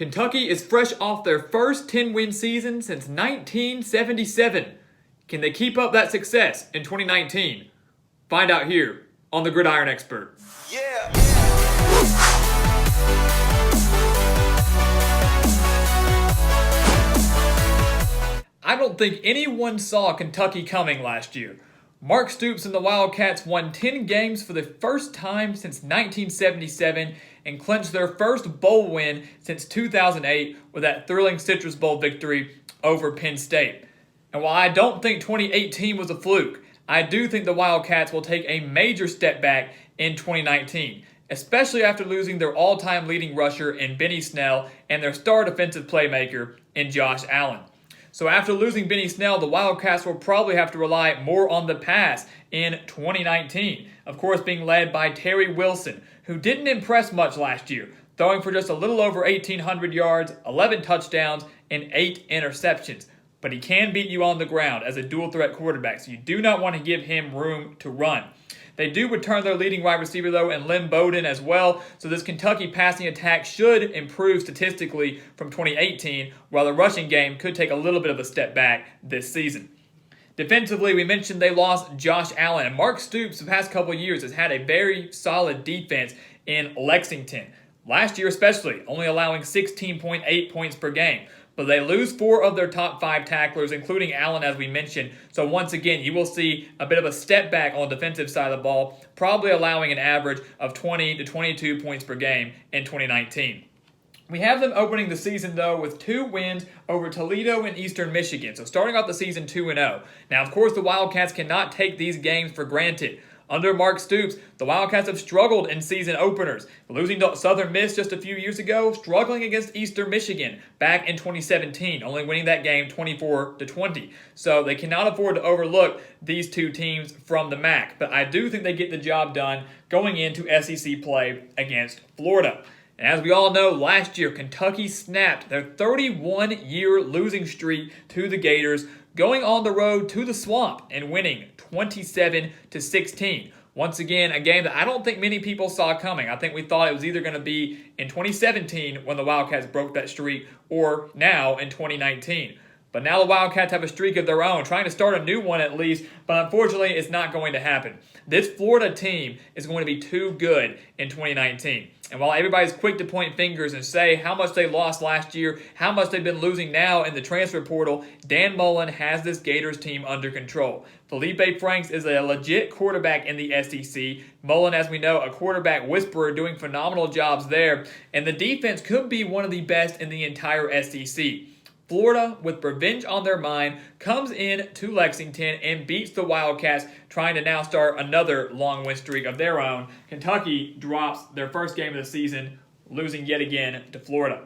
Kentucky is fresh off their first 10-win season since 1977. Can they keep up that success in 2019? Find out here on the Gridiron Expert. Yeah. I don't think anyone saw Kentucky coming last year. Mark Stoops and the Wildcats won 10 games for the first time since 1977 and clinched their first bowl win since 2008 with that thrilling Citrus Bowl victory over Penn State. And while I don't think 2018 was a fluke, I do think the Wildcats will take a major step back in 2019, especially after losing their all-time leading rusher in Benny Snell and their star defensive playmaker in Josh Allen. So after losing Benny Snell, the Wildcats will probably have to rely more on the pass in 2019. Of course, being led by Terry Wilson, who didn't impress much last year, throwing for just a little over 1,800 yards, 11 touchdowns, and 8 interceptions. But he can beat you on the ground as a dual-threat quarterback, so you do not want to give him room to run. They do return their leading wide receiver, though, and Lynn Bowden as well, so this Kentucky passing attack should improve statistically from 2018, while the rushing game could take a little bit of a step back this season. Defensively, we mentioned they lost Josh Allen, and Mark Stoops the past couple of years has had a very solid defense in Lexington. Last year especially, only allowing 16.8 points per game. But they lose 4 of their top 5 tacklers, including Allen, as we mentioned. So once again, you will see a bit of a step back on the defensive side of the ball, probably allowing an average of 20 to 22 points per game in 2019. We have them opening the season, though, with 2 wins over Toledo and Eastern Michigan. So starting off the season 2-0. Now, of course, the Wildcats cannot take these games for granted. Under Mark Stoops, the Wildcats have struggled in season openers, losing to Southern Miss just a few years ago, struggling against Eastern Michigan back in 2017, only winning that game 24-20. So they cannot afford to overlook these 2 teams from the MAC, but I do think they get the job done going into SEC play against Florida. And as we all know, last year, Kentucky snapped their 31-year losing streak to the Gators, going on the road to the Swamp and winning 27-16. Once again, a game that I don't think many people saw coming. I think we thought it was either going to be in 2017 when the Wildcats broke that streak or now in 2019. But now the Wildcats have a streak of their own, trying to start a new one at least, but unfortunately it's not going to happen. This Florida team is going to be too good in 2019. And while everybody's quick to point fingers and say how much they lost last year, how much they've been losing now in the transfer portal, Dan Mullen has this Gators team under control. Felipe Franks is a legit quarterback in the SEC. Mullen, as we know, a quarterback whisperer doing phenomenal jobs there. And the defense could be one of the best in the entire SEC. Florida, with revenge on their mind, comes in to Lexington and beats the Wildcats, trying to now start another long win streak of their own. Kentucky drops their first game of the season, losing yet again to Florida.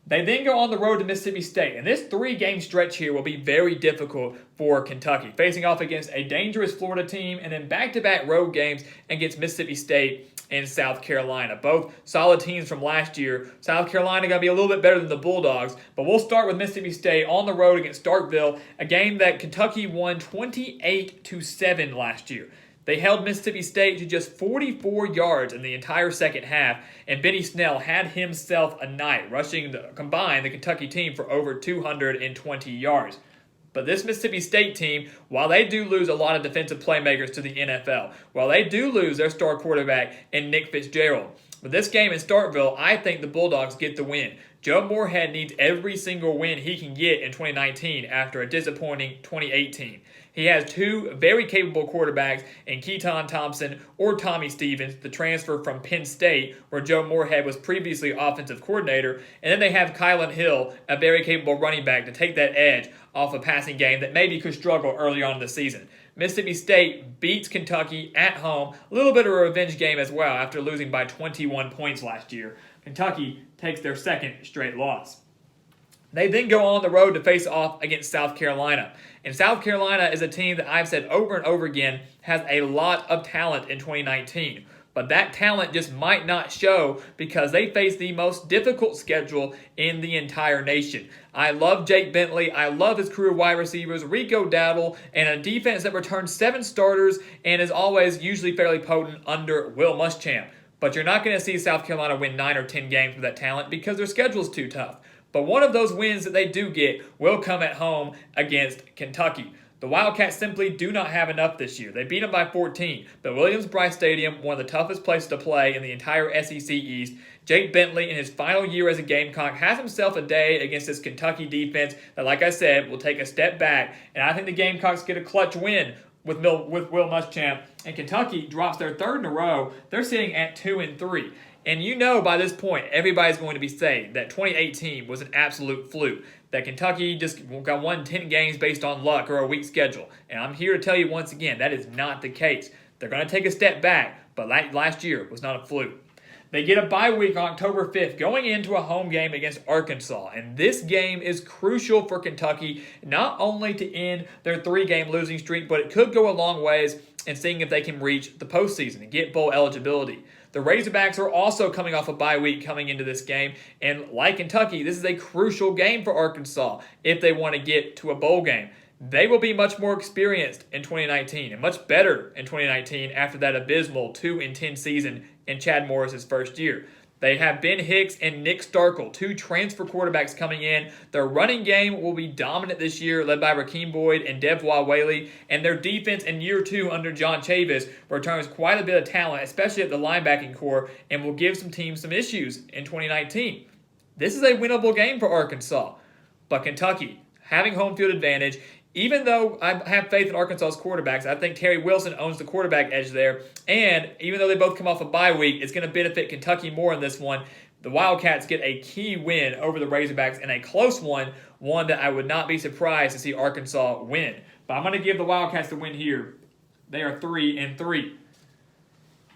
They then go on the road to Mississippi State, and this 3-game stretch here will be very difficult for Kentucky, facing off against a dangerous Florida team and then back-to-back road games against Mississippi State and South Carolina. Both solid teams from last year. South Carolina going to be a little bit better than the Bulldogs, but we'll start with Mississippi State on the road against Starkville, a game that Kentucky won 28-7 last year. They held Mississippi State to just 44 yards in the entire second half, and Benny Snell had himself a night, rushing the Kentucky team for over 220 yards. But this Mississippi State team, while they do lose a lot of defensive playmakers to the NFL, while they do lose their star quarterback in Nick Fitzgerald, but this game in Starkville, I think the Bulldogs get the win. Joe Moorhead needs every single win he can get in 2019 after a disappointing 2018. He has 2 very capable quarterbacks in Keaton Thompson or Tommy Stevens, the transfer from Penn State, where Joe Moorhead was previously offensive coordinator. And then they have Kylan Hill, a very capable running back, to take that edge off a passing game that maybe could struggle early on in the season. Mississippi State beats Kentucky at home, a little bit of a revenge game as well after losing by 21 points last year. Kentucky takes their second straight loss. They then go on the road to face off against South Carolina. And South Carolina is a team that I've said over and over again has a lot of talent in 2019. But that talent just might not show because they face the most difficult schedule in the entire nation. I love Jake Bentley. I love his crew of wide receivers, Rico Dowdle, and a defense that returns 7 starters and is always usually fairly potent under Will Muschamp. But you're not going to see South Carolina win 9 or 10 games with that talent because their schedule's too tough. But one of those wins that they do get will come at home against Kentucky. The Wildcats simply do not have enough this year. They beat them by 14, but Williams-Brice Stadium, one of the toughest places to play in the entire SEC East. Jake Bentley, in his final year as a Gamecock, has himself a day against this Kentucky defense that, like I said, will take a step back. And I think the Gamecocks get a clutch win with Will Muschamp, and Kentucky drops their third in a row. They're sitting at 2-3. And you know by this point, everybody's going to be saying that 2018 was an absolute fluke, that Kentucky just won 10 games based on luck or a weak schedule. And I'm here to tell you once again, that is not the case. They're going to take a step back, but last year was not a fluke. They get a bye week on October 5th, going into a home game against Arkansas. And this game is crucial for Kentucky, not only to end their 3-game losing streak, but it could go a long ways in seeing if they can reach the postseason and get bowl eligibility. The Razorbacks are also coming off a bye week coming into this game, and like Kentucky, this is a crucial game for Arkansas if they want to get to a bowl game. They will be much more experienced in 2019 and much better in 2019 after that abysmal 2-10 season in Chad Morris's first year. They have Ben Hicks and Nick Starkel, 2 transfer quarterbacks coming in. Their running game will be dominant this year, led by Rakeem Boyd and Devwa Whaley. And their defense in year 2 under John Chavis returns quite a bit of talent, especially at the linebacking core, and will give some teams some issues in 2019. This is a winnable game for Arkansas. But Kentucky, having home field advantage, even though I have faith in Arkansas's quarterbacks, I think Terry Wilson owns the quarterback edge there. And even though they both come off a bye week, it's going to benefit Kentucky more in this one. The Wildcats get a key win over the Razorbacks in a close one that I would not be surprised to see Arkansas win. But I'm going to give the Wildcats the win here. They are 3-3.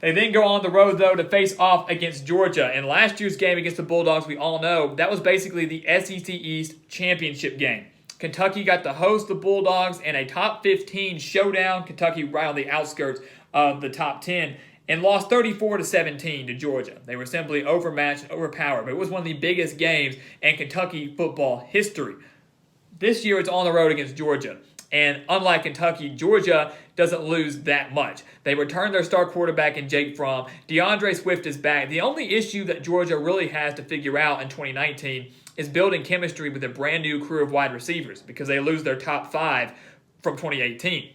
They then go on the road, though, to face off against Georgia. And last year's game against the Bulldogs, we all know, that was basically the SEC East championship game. Kentucky got to host the Bulldogs in a top 15 showdown. Kentucky right on the outskirts of the top 10 and lost 34-17 to Georgia. They were simply overmatched and overpowered, but it was one of the biggest games in Kentucky football history. This year it's on the road against Georgia. And unlike Kentucky, Georgia doesn't lose that much. They return their star quarterback in Jake Fromm. DeAndre Swift is back. The only issue that Georgia really has to figure out in 2019 is building chemistry with a brand new crew of wide receivers because they lose their top 5 from 2018.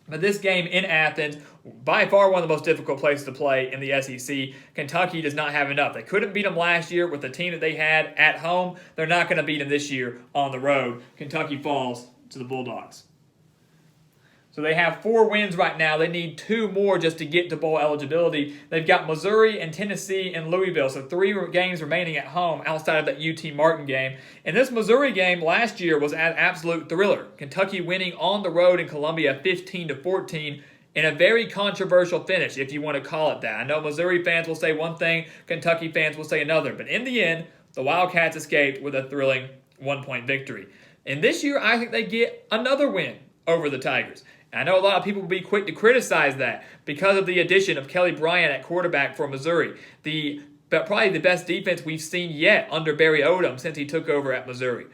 But this game in Athens, by far one of the most difficult places to play in the SEC. Kentucky does not have enough. They couldn't beat them last year with the team that they had at home. They're not going to beat them this year on the road. Kentucky falls to the Bulldogs. So they have 4 wins right now. They need 2 more just to get to bowl eligibility. They've got Missouri and Tennessee and Louisville. So 3 games remaining at home outside of that UT Martin game. And this Missouri game last year was an absolute thriller. Kentucky winning on the road in Columbia 15-14 in a very controversial finish, if you want to call it that. I know Missouri fans will say one thing, Kentucky fans will say another. But in the end, the Wildcats escaped with a thrilling 1-point victory. And this year, I think they get another win over the Tigers. I know a lot of people will be quick to criticize that because of the addition of Kelly Bryant at quarterback for Missouri. Probably the best defense we've seen yet under Barry Odom since he took over at Missouri.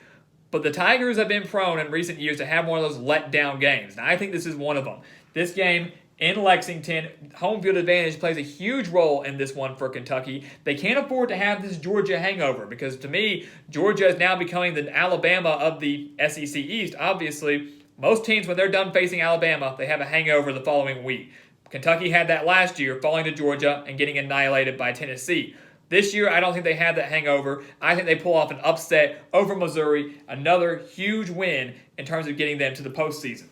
But the Tigers have been prone in recent years to have one of those let-down games. And I think this is one of them. This game in Lexington, home field advantage plays a huge role in this one for Kentucky. They can't afford to have this Georgia hangover because, to me, Georgia is now becoming the Alabama of the SEC East, obviously. Most teams, when they're done facing Alabama, they have a hangover the following week. Kentucky had that last year, falling to Georgia and getting annihilated by Tennessee. This year, I don't think they have that hangover. I think they pull off an upset over Missouri, another huge win in terms of getting them to the postseason.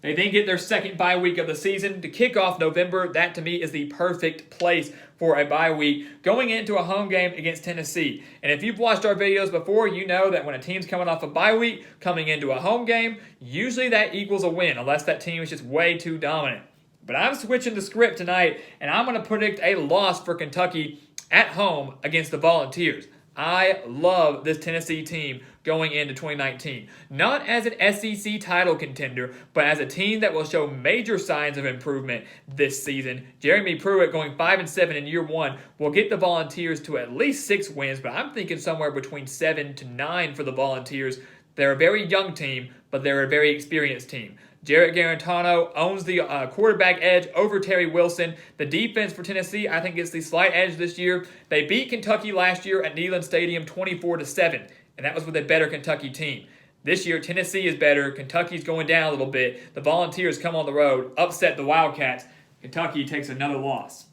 They then get their second bye week of the season to kick off November. That, to me, is the perfect place for a bye week, going into a home game against Tennessee. And if you've watched our videos before, you know that when a team's coming off a bye week, coming into a home game, usually that equals a win, unless that team is just way too dominant. But I'm switching the script tonight, and I'm going to predict a loss for Kentucky at home against the Volunteers. I love this Tennessee team going into 2019. Not as an SEC title contender, but as a team that will show major signs of improvement this season. Jeremy Pruitt going 5-7 in year 1 will get the Volunteers to at least 6 wins, but I'm thinking somewhere between 7 to 9 for the Volunteers. They're a very young team, but they're a very experienced team. Jarrett Garantano owns the quarterback edge over Terry Wilson. The defense for Tennessee, I think, gets the slight edge this year. They beat Kentucky last year at Neyland Stadium 24-7, and that was with a better Kentucky team. This year, Tennessee is better. Kentucky's going down a little bit. The Volunteers come on the road, upset the Wildcats. Kentucky takes another loss.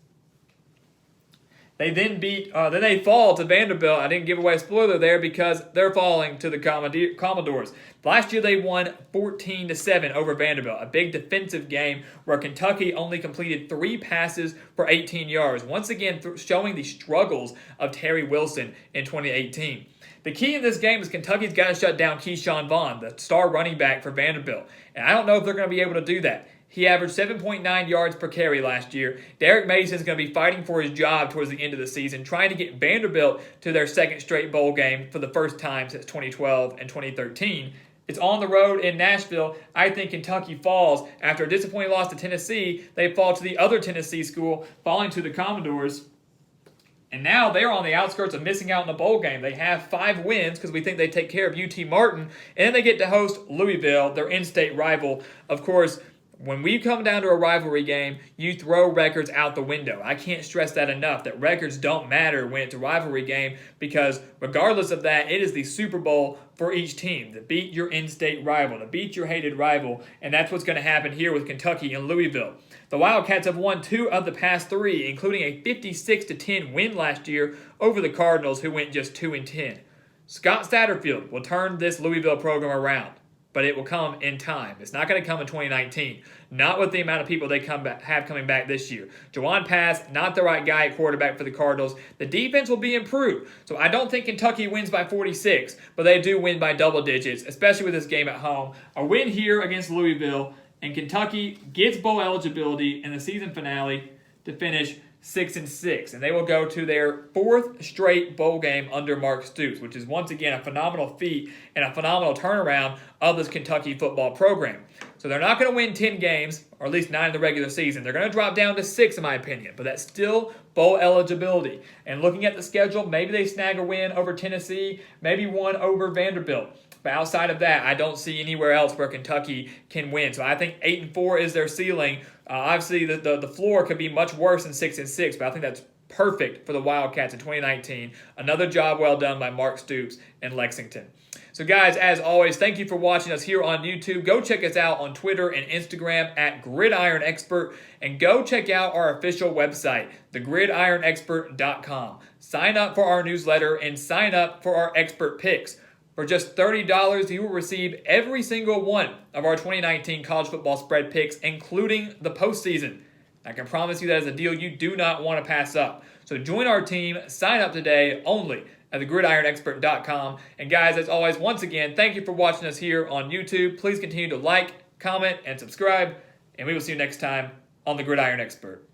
They then they fall to Vanderbilt. I didn't give away a spoiler there because they're falling to the Commodores. Last year they won 14-7 over Vanderbilt, a big defensive game where Kentucky only completed 3 passes for 18 yards. Once again, showing the struggles of Terry Wilson in 2018. The key in this game is Kentucky's got to shut down Keyshawn Vaughn, the star running back for Vanderbilt. And I don't know if they're going to be able to do that. He averaged 7.9 yards per carry last year. Derek Mason's going to be fighting for his job towards the end of the season, trying to get Vanderbilt to their second straight bowl game for the first time since 2012 and 2013. It's on the road in Nashville. I think Kentucky falls. After a disappointing loss to Tennessee, they fall to the other Tennessee school, falling to the Commodores. And now they're on the outskirts of missing out in the bowl game. They have 5 wins because we think they take care of UT Martin. And then they get to host Louisville, their in-state rival. Of course, when we come down to a rivalry game, you throw records out the window. I can't stress that enough, that records don't matter when it's a rivalry game because regardless of that, it is the Super Bowl for each team to beat your in-state rival, to beat your hated rival, and that's what's going to happen here with Kentucky and Louisville. The Wildcats have won 2 of the past 3, including a 56-10 win last year over the Cardinals, who went just 2-10. Scott Satterfield will turn this Louisville program around, but it will come in time. It's not going to come in 2019. Not with the amount of people they have coming back this year. Jawan Pass, not the right guy at quarterback for the Cardinals. The defense will be improved. So I don't think Kentucky wins by 46, but they do win by double digits, especially with this game at home. A win here against Louisville, and Kentucky gets bowl eligibility in the season finale to finish 6-6, and they will go to their 4th straight bowl game under Mark Stoops, which is once again a phenomenal feat and a phenomenal turnaround of this Kentucky football program. So they're not going to win 10 games, or at least 9 in the regular season. They're going to drop down to 6 in my opinion, but that's still bowl eligibility. And looking at the schedule, maybe they snag a win over Tennessee, maybe one over Vanderbilt. But outside of that, I don't see anywhere else where Kentucky can win. So I think 8-4 is their ceiling. Obviously, the floor could be much worse than 6-6, but I think that's perfect for the Wildcats in 2019. Another job well done by Mark Stoops in Lexington. So guys, as always, thank you for watching us here on YouTube. Go check us out on Twitter and Instagram at Gridiron Expert, and go check out our official website, thegridironexpert.com. Sign up for our newsletter and sign up for our expert picks. For just $30, you will receive every single one of our 2019 college football spread picks, including the postseason. I can promise you that is a deal you do not want to pass up. So join our team, sign up today only at thegridironexpert.com. And guys, as always, once again, thank you for watching us here on YouTube. Please continue to like, comment, and subscribe. And we will see you next time on The Gridiron Expert.